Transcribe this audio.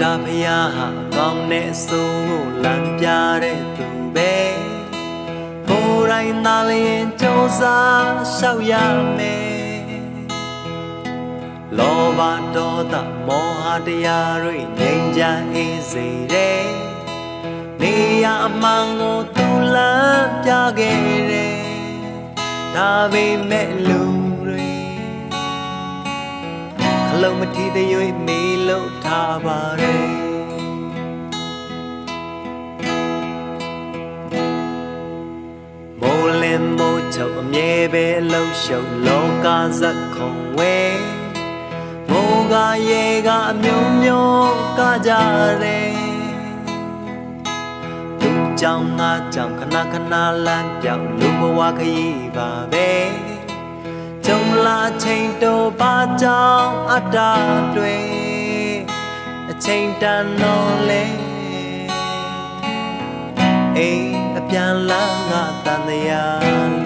တာဖယားဟာကောင်းတဲ့အစိုးကိုလမ်းပြတဲ့သူပဲကိုယ်တိုင်သာလျင်ကြိုးစားရှောက်ရမယ်လောဘဒေါသမောဟတရားတွေငြိမ်းချမ်းအေးစေတဲ့နေရအမှန်ကိုသူလမ်းပြခဲ့တယ်ဒါပေမဲ့လူတွေခလုံးမထီးတဲ့ရွေးမေးလို့ထားပါတယ်မိုးလင်းမိုးချုပ်အမြဲပဲလှုပ်ရှုပ်လောကဇက်ခုံဝဲမိုးကရေကအမျိုးမျိုးကကြတယ်သူကြောင့်ငါကြောင့်ခဏခဏလမ်းပြောင်းလူဘဝခရီးပါပဲကြုံလာချိန်တော့ပါကြောင့်အတ္တတွေအချိန်တန်တော့လေအိမ်အပြန်လန်းကတန်တရား